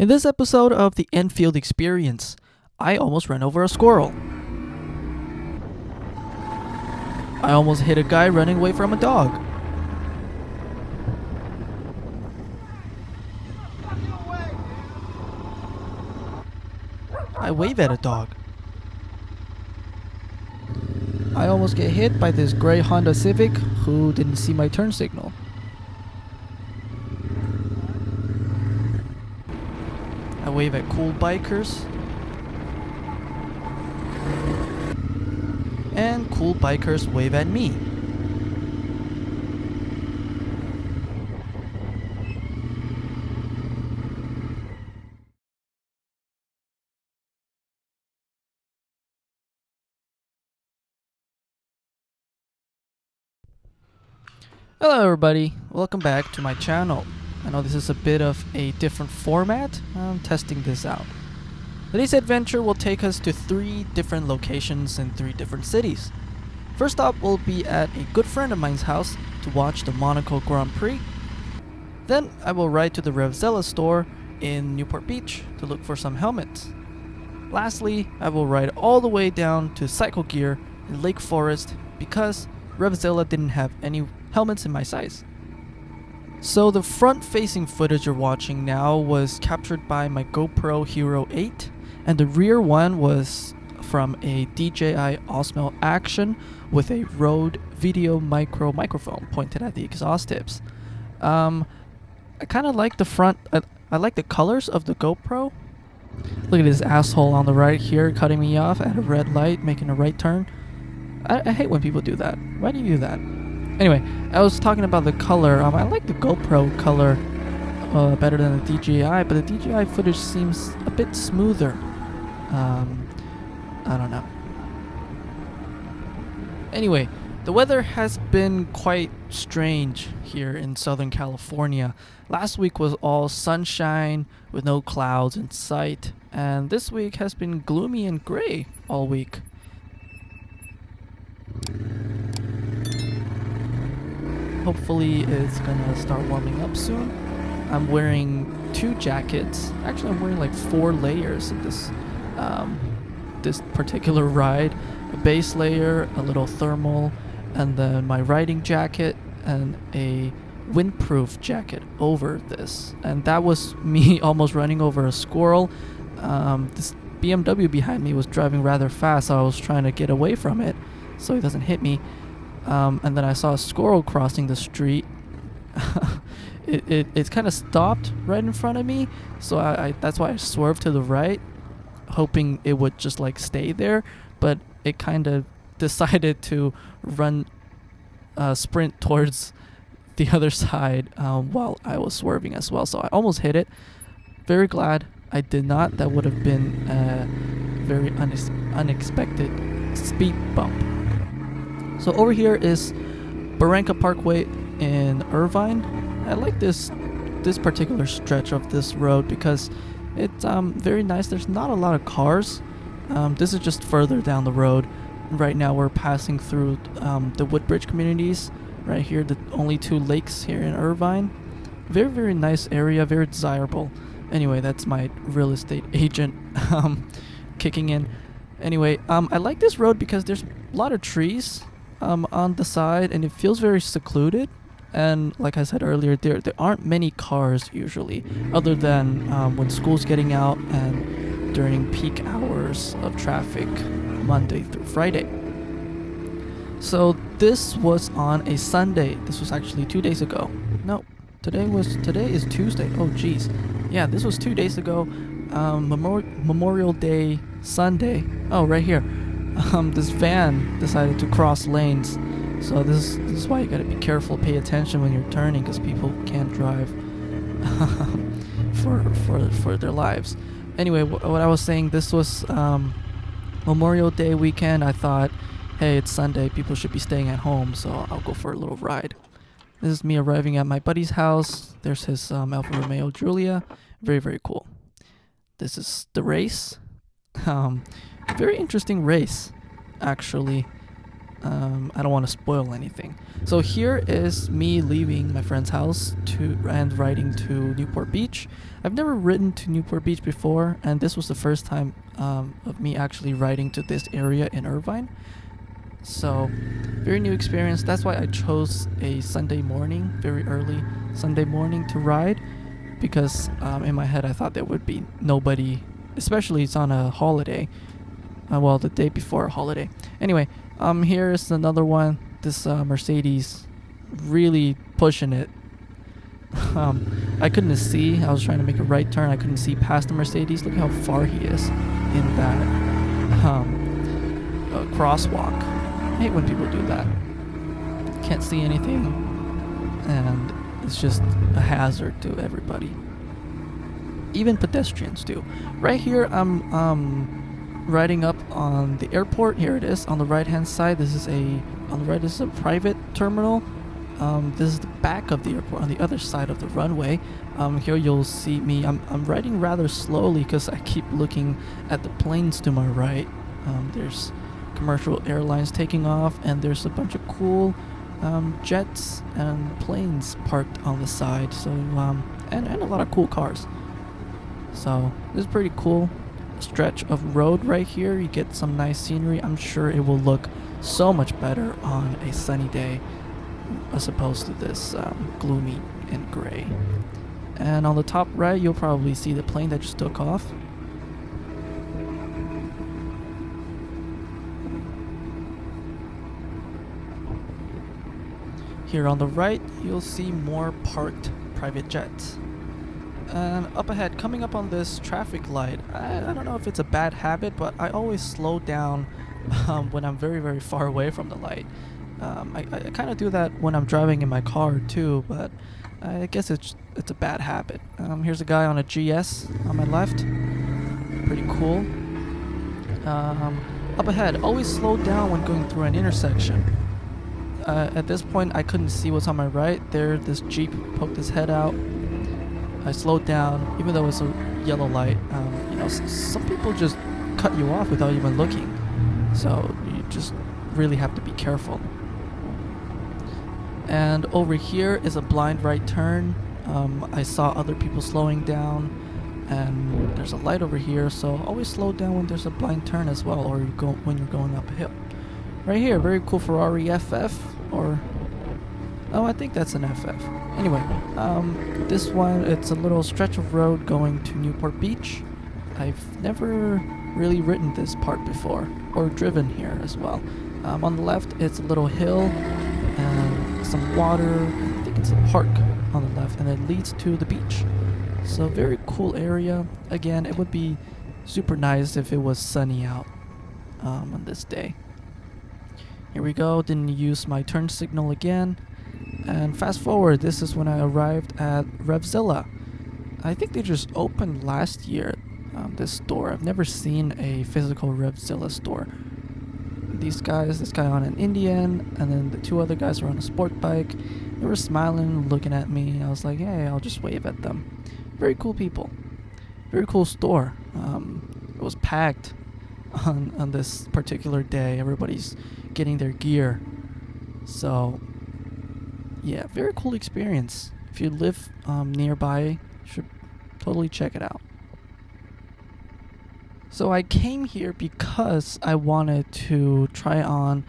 In this episode of the Enfield experience, I almost ran over a squirrel. I almost hit a guy running away from a dog. I wave at a dog. I almost get hit by this gray Honda Civic who didn't see my turn signal. I wave at cool bikers. And cool bikers wave at me. Hello everybody, welcome back to my channel. I know this is a bit of a different format. I'm testing this out. Today's adventure will take us to 3 different locations in 3 different cities. First stop will be at a good friend of mine's house to watch the Monaco Grand Prix. Then I will ride to the RevZilla store in Newport Beach to look for some helmets. Lastly, I will ride all the way down to Cycle Gear in Lake Forest because RevZilla didn't have any helmets in my size. So the front-facing footage you're watching now was captured by my GoPro Hero 8, and the rear one was from a DJI Osmo Action with a Rode Video Micro microphone pointed at the exhaust tips. I kind of like the front. I like the colors of the GoPro. Look at this asshole on the right here cutting me off at a red light, making a right turn. I hate when people do that. Why do you do that? Anyway, I was talking about the color. I like the GoPro color better than the DJI, but the DJI footage seems a bit smoother. I don't know. Anyway, the weather has been quite strange here in Southern California. Last week was all sunshine with no clouds in sight, and this week has been gloomy and gray all week. Hopefully it's gonna start warming up soon. I'm wearing 2 jackets. Actually, I'm wearing like 4 layers in this particular ride. A base layer, a little thermal, and then my riding jacket and a windproof jacket over this. And that was me almost running over a squirrel. This BMW behind me was driving rather fast, so I was trying to get away from it so it doesn't hit me. And then I saw a squirrel crossing the street. It kind of stopped right in front of me, so I that's why I swerved to the right, hoping it would just like stay there, but it kind of decided to run sprint towards the other side while I was swerving as well, so I almost hit it. Very glad I did not. That would have been a very unexpected speed bump. So over here is Barranca Parkway in Irvine. I like this particular stretch of this road because it's very nice. There's not a lot of cars. This is just further down the road. Right now we're passing through the Woodbridge communities. Right here, the only 2 lakes here in Irvine. Very, very nice area, very desirable. Anyway, that's my real estate agent kicking in. Anyway, I like this road because there's a lot of trees on the side, and it feels very secluded. And like I said earlier, there aren't many cars usually, other than when school's getting out and during peak hours of traffic Monday through Friday. So this was on a Sunday. This was actually 2 days ago. No, today is Tuesday. Oh geez, yeah, this was 2 days ago. Memorial Day Sunday. Oh, right here. This van decided to cross lanes, so this is why you gotta be careful, pay attention when you're turning, because people can't drive for their lives. Anyway, what I was saying, this was Memorial Day weekend. I thought, hey, it's Sunday, people should be staying at home, so I'll go for a little ride. This is me arriving at my buddy's house. There's his Alfa Romeo Giulia. Very, very cool. This is the race. Very interesting race, actually. I don't want to spoil anything. So here is me leaving my friend's house and riding to Newport Beach. I've never ridden to Newport Beach before, and this was the first time of me actually riding to this area in Irvine. So, very new experience. That's why I chose a Sunday morning, very early Sunday morning to ride, because in my head I thought there would be nobody, especially it's on a holiday. Well, the day before a holiday. Anyway, here's another one. This Mercedes, really pushing it. I couldn't see. I was trying to make a right turn. I couldn't see past the Mercedes. Look how far he is in that crosswalk. I hate when people do that. Can't see anything, and it's just a hazard to everybody. Even pedestrians do. Right here, I'm riding up on the airport. Here it is on the right hand side. This is a private terminal. This is the back of the airport on the other side of the runway. Here you'll see me. I'm riding rather slowly because I keep looking at the planes to my right. There's commercial airlines taking off, and there's a bunch of cool jets and planes parked on the side. So and a lot of cool cars. So this is pretty cool stretch of road right here. You get some nice scenery. I'm sure it will look so much better on a sunny day as opposed to this gloomy and gray. And on the top right, you'll probably see the plane that just took off. Here on the right, you'll see more parked private jets. And up ahead, coming up on this traffic light, I don't know if it's a bad habit, but I always slow down when I'm very, very far away from the light. I kind of do that when I'm driving in my car too, but I guess it's a bad habit. Here's a guy on a GS on my left. Pretty cool. Up ahead, always slow down when going through an intersection. At this point, I couldn't see what's on my right. There, this Jeep poked his head out. I slowed down, even though it's a yellow light. Some people just cut you off without even looking. So you just really have to be careful. And over here is a blind right turn. I saw other people slowing down, and there's a light over here, so always slow down when there's a blind turn as well, or when you're going up a hill. Right here, very cool Ferrari FF, I think that's an FF. Anyway, this one, it's a little stretch of road going to Newport Beach. I've never really ridden this part before, or driven here as well. On the left, it's a little hill and some water. I think it's a park on the left, and it leads to the beach. So very cool area. Again, it would be super nice if it was sunny out on this day. Here we go. Didn't use my turn signal again. And fast forward, this is when I arrived at RevZilla. I think they just opened last year, this store. I've never seen a physical RevZilla store. This guy on an Indian, and then the two other guys were on a sport bike. They were smiling, looking at me. I was like, hey, I'll just wave at them. Very cool people. Very cool store. It was packed on this particular day. Everybody's getting their gear. So yeah, very cool experience. If you live nearby, you should totally check it out. So I came here because I wanted to try on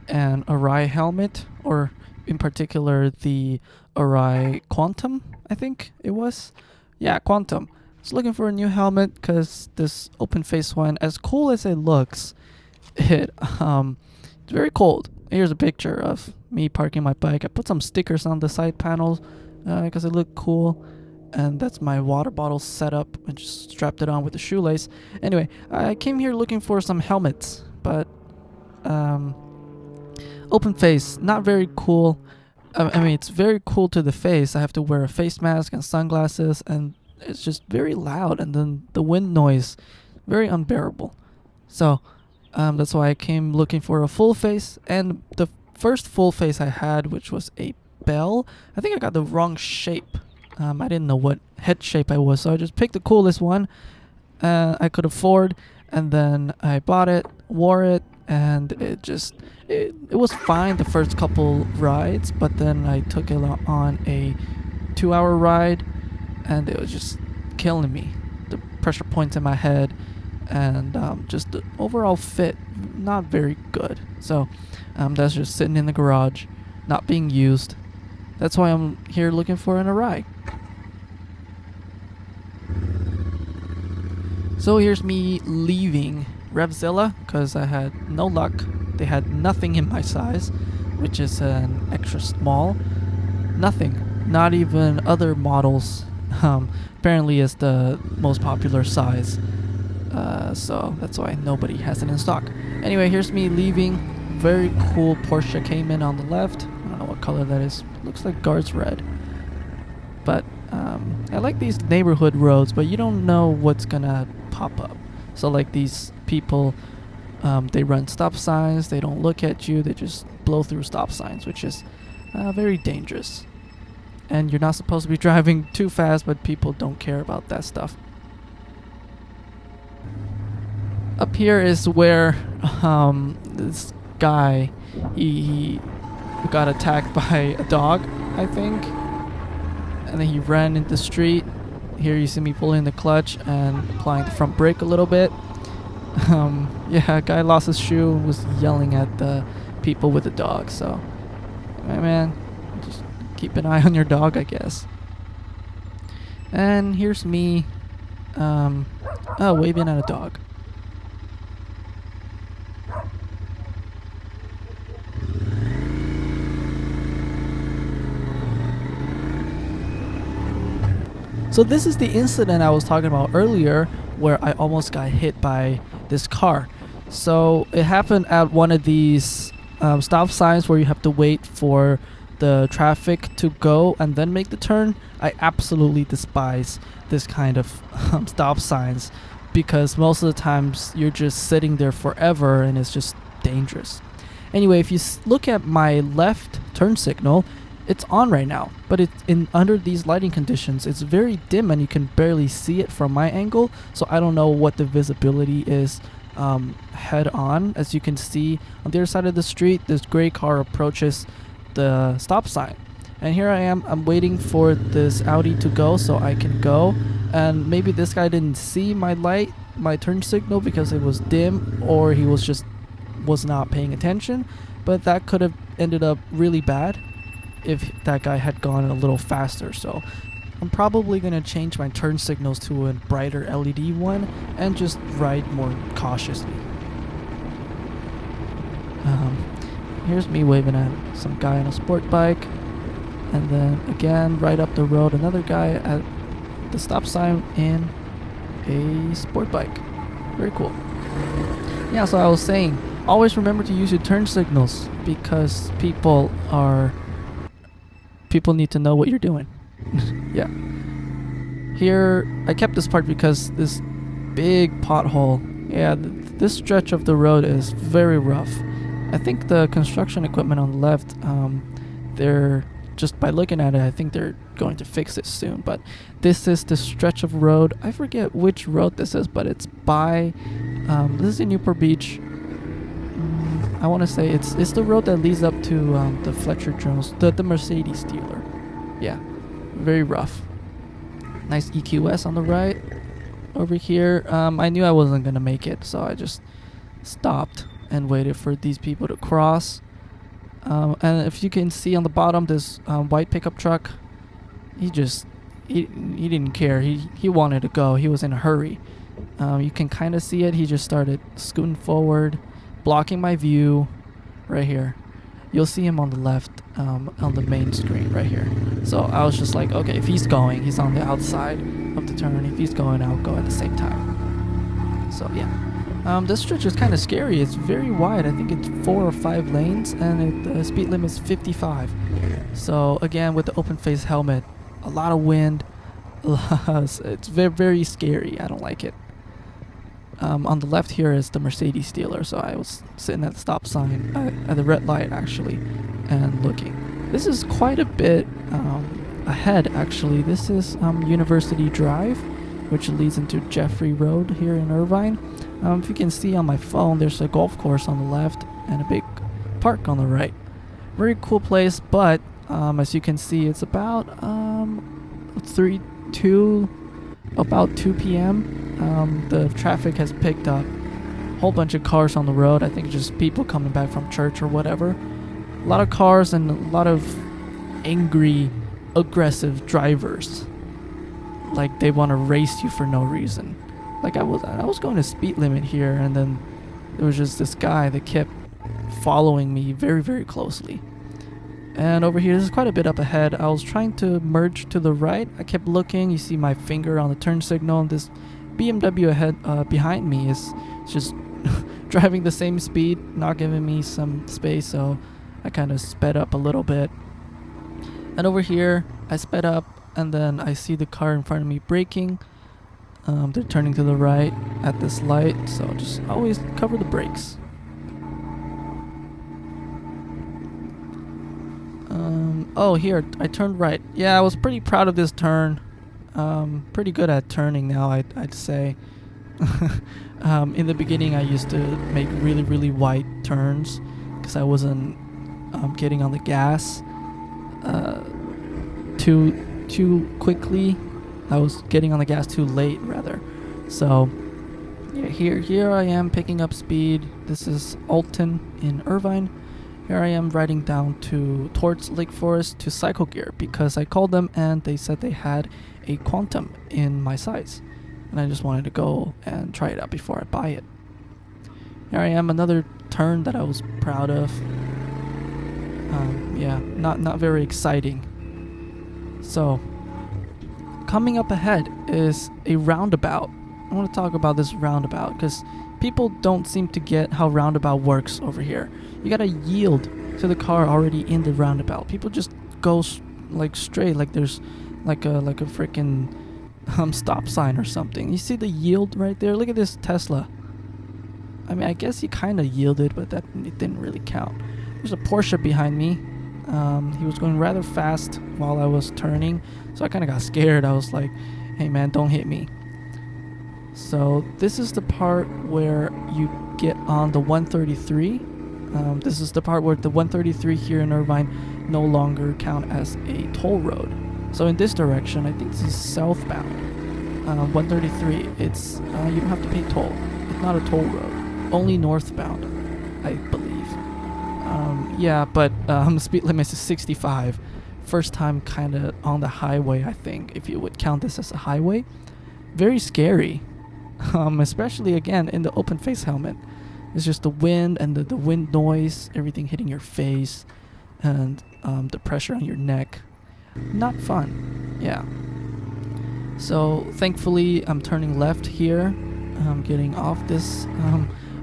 an Arai helmet, or in particular the Arai Quantum, I think it was. Yeah, Quantum. I was looking for a new helmet because this open face one, as cool as it looks, it's very cold. Here's a picture of me parking my bike. I put some stickers on the side panels because it looked cool. And that's my water bottle setup. I just strapped it on with a shoelace. Anyway, I came here looking for some helmets, but open face, not very cool. I mean, it's very cool to the face. I have to wear a face mask and sunglasses, and it's just very loud, and then the wind noise, very unbearable. So that's why I came looking for a full face, and the first full face I had, which was a bell, I think I got the wrong shape. I didn't know what head shape I was, so I just picked the coolest one I could afford, and then I bought it, wore it, and it was fine the first couple rides, but then I took it on a 2-hour ride, and it was just killing me. The pressure points in my head, and just the overall fit, not very good. So that's just sitting in the garage, not being used. That's why I'm here looking for an Arai. So here's me leaving RevZilla because I had no luck. They had nothing in my size, which is an extra small. Nothing. Not even other models. Apparently is the most popular size. So that's why nobody has it in stock. Anyway, here's me leaving. Very cool Porsche Cayman on the left. I don't know what color that is. Looks like guards red. But I like these neighborhood roads, but you don't know what's gonna pop up. So like these people, they run stop signs. They don't look at you. They just blow through stop signs, which is very dangerous. And you're not supposed to be driving too fast, but people don't care about that stuff. Up here is where this guy, he got attacked by a dog, I think. And then he ran into the street. Here you see me pulling the clutch and applying the front brake a little bit. Yeah, a guy lost his shoe and was yelling at the people with the dog. So, man, just keep an eye on your dog, I guess. And here's me waving at a dog. So this is the incident I was talking about earlier where I almost got hit by this car. So it happened at one of these stop signs where you have to wait for the traffic to go and then make the turn. I absolutely despise this kind of stop signs because most of the times you're just sitting there forever and it's just dangerous. Anyway, if you look at my left turn signal, it's on right now, but it's under these lighting conditions. It's very dim and you can barely see it from my angle. So I don't know what the visibility is head on. As you can see on the other side of the street, this gray car approaches the stop sign. And here I am, I'm waiting for this Audi to go so I can go. And maybe this guy didn't see my light, my turn signal because it was dim, or he was not paying attention. But that could have ended up really bad if that guy had gone a little faster. So I'm probably going to change my turn signals to a brighter LED one and just ride more cautiously. Here's me waving at some guy on a sport bike, and then again right up the road another guy at the stop sign in a sport bike. Very cool. Yeah, so I was saying, always remember to use your turn signals because people need to know what you're doing. Yeah. Here, I kept this part because this big pothole. Yeah, this stretch of the road is very rough. I think the construction equipment on the left, they're just by looking at it, I think they're going to fix it soon. But this is the stretch of road. I forget which road this is, but it's by. This is in Newport Beach. I want to say it's the road that leads up to the Fletcher Jones, the Mercedes dealer. Yeah, very rough. Nice EQS on the right. Over here, I knew I wasn't gonna make it, so I just stopped and waited for these people to cross. And if you can see on the bottom, this white pickup truck, he didn't care. He wanted to go. He was in a hurry. You can kind of see it. He just started scooting forward, blocking my view right here. You'll see him on the left on the main screen right here. So I was just like, okay, if he's going, he's on the outside of the turn. If he's going, I'll go at the same time. So yeah, this stretch is kind of scary. It's very wide. I think it's 4 or 5 lanes, and the speed limit is 55. So again, with the open face helmet, a lot of wind. It's very, very scary. I don't like it. On the left here is the Mercedes dealer, so I was sitting at the stop sign, at the red light actually, and looking. This is quite a bit ahead actually. This is University Drive, which leads into Jeffrey Road here in Irvine. If you can see on my phone, there's a golf course on the left and a big park on the right. Very cool place, but as you can see, it's about 2 p.m. The traffic has picked up. Whole bunch of cars on the road. I think just people coming back from church or whatever. A lot of cars and a lot of angry, aggressive drivers. Like they want to race you for no reason. Like I was going to speed limit here, and then there was just this guy that kept following me very, very closely. And over here, this is quite a bit up ahead. I was trying to merge to the right. I kept looking. You see my finger on the turn signal. This BMW ahead, behind me is just driving the same speed, not giving me some space. So I kind of sped up a little bit. And over here, I sped up, and then I see the car in front of me braking. They're turning to the right at this light, so just always cover the brakes. Oh, here, I turned right. Yeah, I was pretty proud of this turn. Pretty good at turning now, I'd say. In the beginning, I used to make really, really wide turns because I wasn't getting on the gas too quickly. I was getting on the gas too late, rather. So, yeah, here I am picking up speed. This is Alton in Irvine. Here I am riding down towards Lake Forest to Cycle Gear because I called them and they said they had a Quantum in my size. And I just wanted to go and try it out before I buy it. Here I am, another turn that I was proud of. Yeah, not very exciting. So, coming up ahead is a roundabout. I want to talk about this roundabout because people don't seem to get how roundabout works over here. You gotta yield to the car already in the roundabout. People just go like straight, like there's like a freaking stop sign or something. You see the yield right there? Look at this Tesla. I mean, I guess he kind of yielded, but it didn't really count. There's a Porsche behind me. He was going rather fast while I was turning, so I kind of got scared. I was like, hey man, don't hit me. So this is the part where you get on the 133. This is the part where the 133 here in Irvine no longer count as a toll road. So in this direction, I think this is southbound. 133, it's you don't have to pay toll. It's not a toll road. Only northbound, I believe. Yeah, but speed limit is 65. First time kind of on the highway, I think, if you would count this as a highway. Very scary, especially again in the open face helmet. It's just the wind and the wind noise, everything hitting your face, and the pressure on your neck. Not fun, yeah. So thankfully, I'm turning left here. I'm getting off this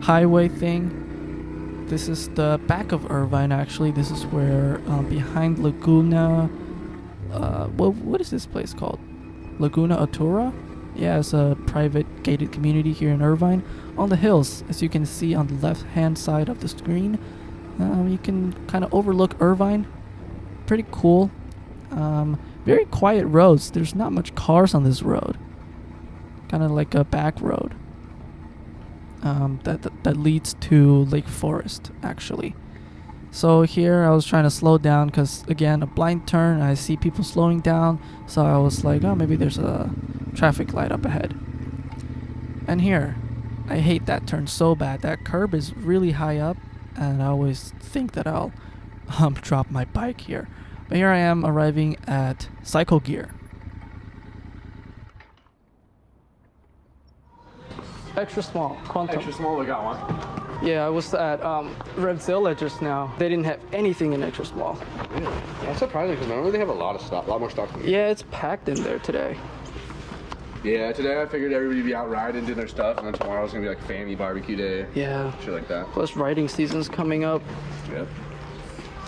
highway thing. This is the back of Irvine, actually. This is where behind Laguna. What is this place called? Laguna Atura? Yeah, it's a private gated community here in Irvine. On the hills, as you can see on the left-hand side of the screen, you can kind of overlook Irvine. Pretty cool. Very quiet roads. There's not much cars on this road. Kind of like a back road. That leads to Lake Forest, actually. So here I was trying to slow down because, again, a blind turn. I see people slowing down. So I was like, oh, maybe there's a traffic light up ahead. And here, I hate that turn so bad. That curb is really high up, and I always think that I'll drop my bike here. But here I am arriving at Cycle Gear. Extra small, Quantum. Extra small, we got one. Yeah, I was at RevZilla just now. They didn't have anything in extra small. Really? That's surprising because normally they have a lot more stuff. Yeah, it's packed in there today. Yeah, today I figured everybody would be out riding, doing their stuff, and then tomorrow's gonna be like family barbecue day. Yeah. Shit like that. Plus riding season's coming up. Yep.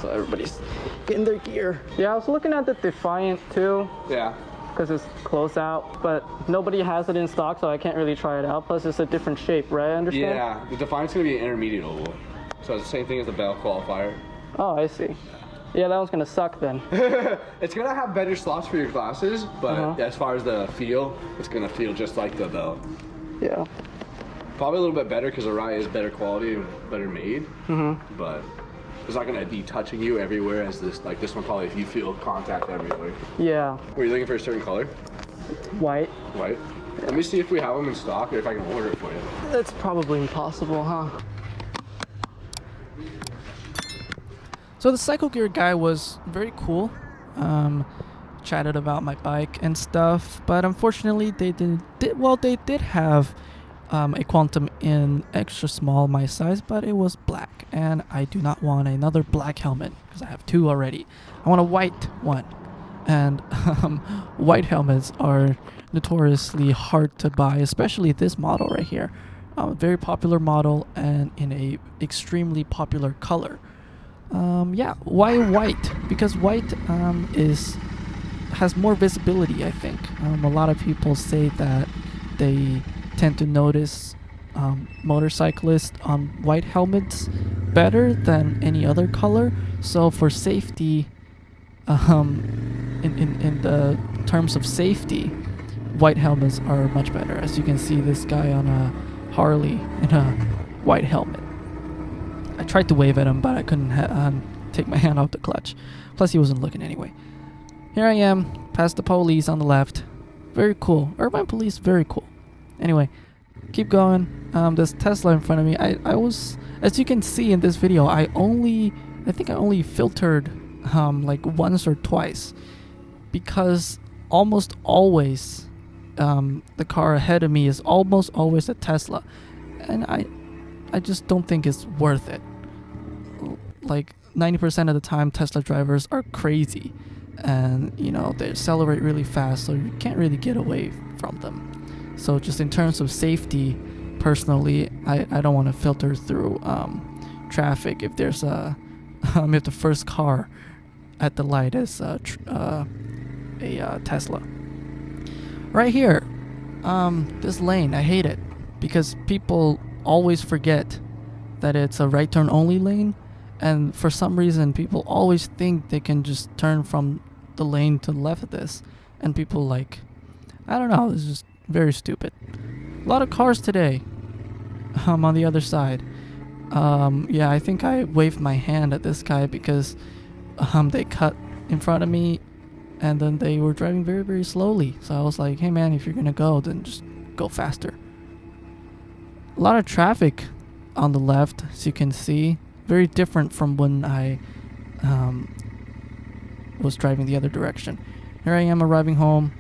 So everybody's getting their gear. Yeah, I was looking at the Defiant too. Yeah. Because it's close out, but nobody has it in stock, so I can't really try it out. Plus, it's a different shape, right? I understand? Yeah, the Defiant's gonna be an intermediate oval. So it's the same thing as the Bell qualifier. Oh, I see. Yeah, that one's gonna suck then. It's gonna have better slots for your glasses, but as far as the feel, it's gonna feel just like the Bell. Yeah. probably a little bit better because the rye is better quality and better made. Mm-hmm. But it's not gonna be touching you everywhere as this. Like this one, probably if you feel contact everywhere. Yeah. Were you looking for a certain color? White. White. Let me see if we have them in stock or if I can order it for you. That's probably impossible, huh? So the Cycle Gear guy was very cool. Chatted about my bike and stuff, but unfortunately they did have a Quantum in extra small my size, but it was black, and I do not want another black helmet because I have 2 already. I want a white one, and white helmets are notoriously hard to buy, especially this model right here. Very popular model and in a extremely popular color. Yeah, why white? Because white has more visibility, I think. A lot of people say that they tend to notice motorcyclists on white helmets better than any other color. So for safety, in the terms of safety, white helmets are much better. As you can see, this guy on a Harley in a white helmet. I tried to wave at him, but I couldn't take my hand off the clutch. Plus, he wasn't looking anyway. Here I am, past the police on the left. Very cool. Irvine police, very cool. Anyway, keep going. This Tesla in front of me. I was, as you can see in this video, I think I only filtered like once or twice, because almost always the car ahead of me is almost always a Tesla, and I just don't think it's worth it. Like 90% of the time, Tesla drivers are crazy, and you know, they accelerate really fast, so you can't really get away from them. So just in terms of safety, personally, I don't want to filter through traffic if there's if the first car at the light is a Tesla. Right here, this lane, I hate it because people always forget that it's a right turn only lane, and for some reason people always think they can just turn from the lane to the left of this, and people like, I don't know, it's just very stupid. A lot of cars today on the other side. Yeah, I think I waved my hand at this guy because they cut in front of me, and then they were driving very, very slowly. So I was like, hey man, if you're gonna go, then just go faster. A lot of traffic on the left, as you can see. Very different from when I was driving the other direction. Here I am arriving home.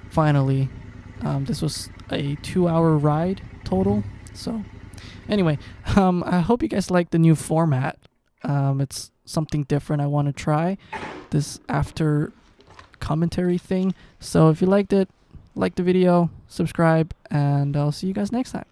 Finally. This was a 2-hour ride total. So anyway, I hope you guys like the new format. It's something different I want to try. This after commentary thing. So if you liked it, like the video, subscribe, and I'll see you guys next time.